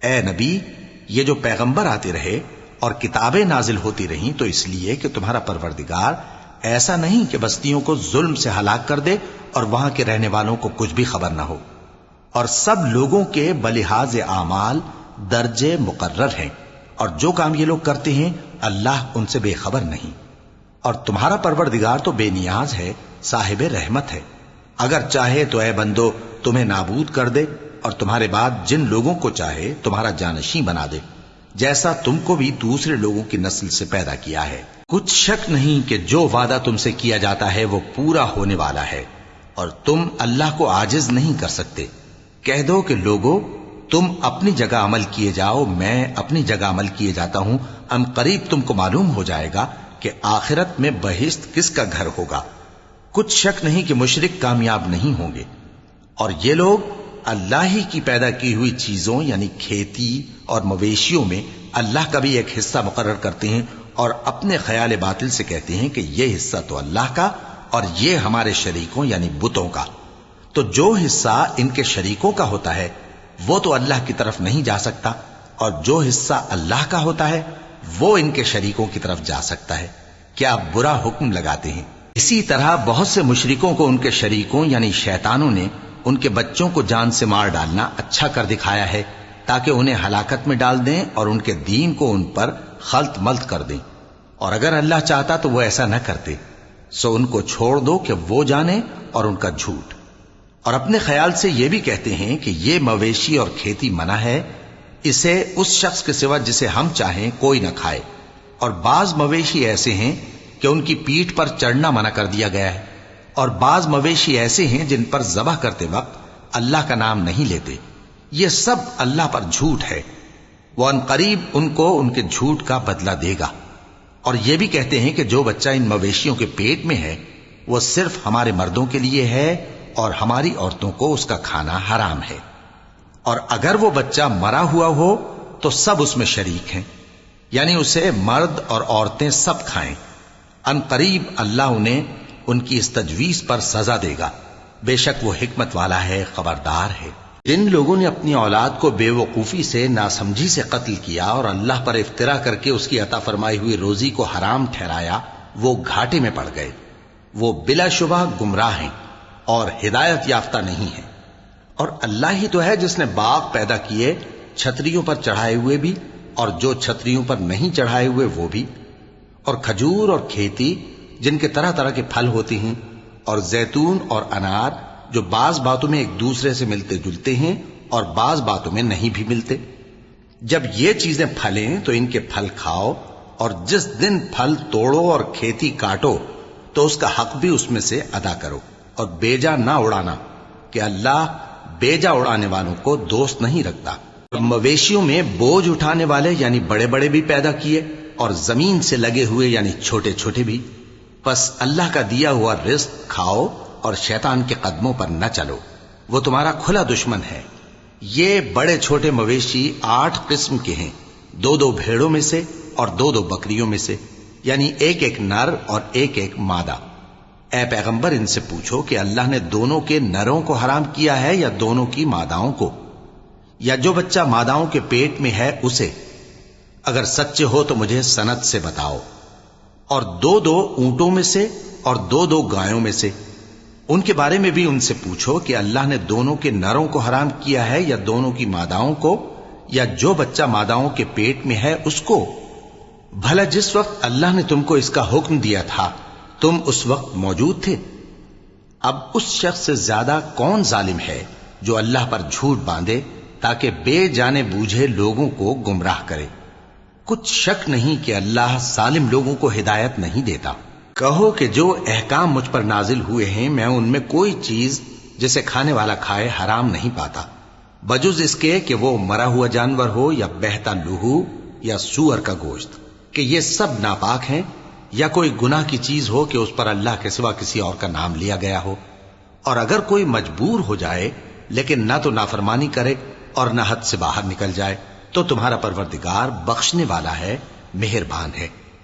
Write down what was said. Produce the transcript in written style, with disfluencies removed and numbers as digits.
اے نبی، یہ جو پیغمبر آتے رہے اور کتابیں نازل ہوتی رہیں تو اس لیے کہ تمہارا پروردگار ایسا نہیں کہ بستیوں کو ظلم سے ہلاک کر دے اور وہاں کے رہنے والوں کو کچھ بھی خبر نہ ہو، اور سب لوگوں کے بلحاظ اعمال درجے مقرر ہیں، اور جو کام یہ لوگ کرتے ہیں اللہ ان سے بے خبر نہیں۔ اور تمہارا پروردگار تو بے نیاز ہے، صاحب رحمت ہے، اگر چاہے تو اے بندو تمہیں نابود کر دے اور تمہارے بعد جن لوگوں کو چاہے تمہارا جانشین بنا دے، جیسا تم کو بھی دوسرے لوگوں کی نسل سے پیدا کیا ہے۔ کچھ شک نہیں کہ جو وعدہ تم سے کیا جاتا ہے وہ پورا ہونے والا ہے، اور تم اللہ کو عاجز نہیں کر سکتے۔ کہہ دو کہ لوگو تم اپنی جگہ عمل کیے جاؤ، میں اپنی جگہ عمل کیے جاتا ہوں، ان قریب تم کو معلوم ہو جائے گا کہ آخرت میں بہشت کس کا گھر ہوگا۔ کچھ شک نہیں کہ مشرک کامیاب نہیں ہوں گے، اور یہ لوگ اللہ ہی کی پیدا کی ہوئی چیزوں یعنی کھیتی اور مویشیوں میں اللہ کا بھی ایک حصہ مقرر کرتے ہیں، اور اپنے خیال باطل سے کہتے ہیں کہ یہ حصہ تو اللہ کا اور یہ ہمارے شریکوں یعنی بتوں کا۔ تو جو حصہ ان کے شریکوں کا ہوتا ہے وہ تو اللہ کی طرف نہیں جا سکتا، اور جو حصہ اللہ کا ہوتا ہے وہ ان کے شریکوں کی طرف جا سکتا ہے۔ کیا برا حکم لگاتے ہیں۔ اسی طرح بہت سے مشرکوں کو ان کے شریکوں یعنی شیطانوں نے ان کے بچوں کو جان سے مار ڈالنا اچھا کر دکھایا ہے، تاکہ انہیں ہلاکت میں ڈال دیں اور ان کے دین کو ان پر خلط ملط کر دیں، اور اگر اللہ چاہتا تو وہ ایسا نہ کرتے۔ سو ان کو چھوڑ دو کہ وہ جانے اور ان کا جھوٹ۔ اور اپنے خیال سے یہ بھی کہتے ہیں کہ یہ مویشی اور کھیتی منع ہے، اسے اس شخص کے سوا جسے ہم چاہیں کوئی نہ کھائے، اور بعض مویشی ایسے ہیں کہ ان کی پیٹھ پر چڑھنا منع کر دیا گیا ہے، اور بعض مویشی ایسے ہیں جن پر ذبح کرتے وقت اللہ کا نام نہیں لیتے۔ یہ سب اللہ پر جھوٹ ہے، وہ ان قریب ان کو ان کے جھوٹ کا بدلہ دے گا۔ اور یہ بھی کہتے ہیں کہ جو بچہ ان مویشیوں کے پیٹ میں ہے وہ صرف ہمارے مردوں کے لیے ہے اور ہماری عورتوں کو اس کا کھانا حرام ہے، اور اگر وہ بچہ مرا ہوا ہو تو سب اس میں شریک ہیں، یعنی اسے مرد اور عورتیں سب کھائیں۔ ان قریب اللہ انہیں ان کی اس تجویز پر سزا دے گا، بے شک وہ حکمت والا ہے، خبردار ہے۔ جن لوگوں نے اپنی اولاد کو بے وقوفی سے ناسمجھی سے قتل کیا اور اللہ پر افترا کر کے اس کی عطا فرمائی ہوئی روزی کو حرام ٹھہرایا، وہ گھاٹے میں پڑ گئے، وہ بلا شبہ گمراہ ہیں اور ہدایت یافتہ نہیں ہیں۔ اور اللہ ہی تو ہے جس نے باغ پیدا کیے، چھتریوں پر چڑھائے ہوئے بھی اور جو چھتریوں پر نہیں چڑھائے ہوئے وہ بھی، اور کھجور اور کھیتی جن کے طرح طرح کے پھل ہوتے ہیں، اور زیتون اور انار جو بعض باتوں میں ایک دوسرے سے ملتے جلتے ہیں اور بعض باتوں میں نہیں بھی ملتے۔ جب یہ چیزیں پھلیں تو ان کے پھل کھاؤ، اور جس دن پھل توڑو اور کھیتی کاٹو تو اس کا حق بھی اس میں سے ادا کرو، اور بیجا نہ اڑانا کہ اللہ بیجا اڑانے والوں کو دوست نہیں رکھتا۔ مویشیوں میں بوجھ اٹھانے والے یعنی بڑے بڑے بھی پیدا کیے، اور زمین سے لگے ہوئے یعنی چھوٹے چھوٹے بھی۔ پس اللہ کا دیا ہوا رزق کھاؤ اور شیطان کے قدموں پر نہ چلو، وہ تمہارا کھلا دشمن ہے۔ یہ بڑے چھوٹے مویشی 8 قسم کے ہیں، 2 بھیڑوں میں سے اور 2 بکریوں میں سے، یعنی ایک نر اور ایک مادہ۔ اے پیغمبر ان سے پوچھو کہ اللہ نے دونوں کے نروں کو حرام کیا ہے یا دونوں کی ماداؤں کو، یا جو بچہ ماداؤں کے پیٹ میں ہے اسے؟ اگر سچے ہو تو مجھے سند سے بتاؤ۔ اور 2 اونٹوں میں سے اور 2 گایوں میں سے، ان کے بارے میں بھی ان سے پوچھو کہ اللہ نے دونوں کے نروں کو حرام کیا ہے یا دونوں کی ماداؤں کو، یا جو بچہ ماداؤں کے پیٹ میں ہے اس کو؟ بھلا جس وقت اللہ نے تم کو اس کا حکم دیا تھا تم اس وقت موجود تھے؟ اب اس شخص سے زیادہ کون ظالم ہے جو اللہ پر جھوٹ باندھے تاکہ بے جانے بوجھے لوگوں کو گمراہ کرے۔ کچھ شک نہیں کہ اللہ ظالم لوگوں کو ہدایت نہیں دیتا۔ کہو کہ جو احکام مجھ پر نازل ہوئے ہیں میں ان میں کوئی چیز جسے کھانے والا کھائے حرام نہیں پاتا، بجز اس کے کہ وہ مرا ہوا جانور ہو یا بہتا لہو یا سور کا گوشت، کہ یہ سب ناپاک ہیں، یا کوئی گناہ کی چیز ہو کہ اس پر اللہ کے سوا کسی اور کا نام لیا گیا ہو۔ اور اگر کوئی مجبور ہو جائے لیکن نہ تو نافرمانی کرے اور نہ حد سے باہر نکل جائے تو تمہارا پروردگار بخشنے والا ہے، مہربان ہے۔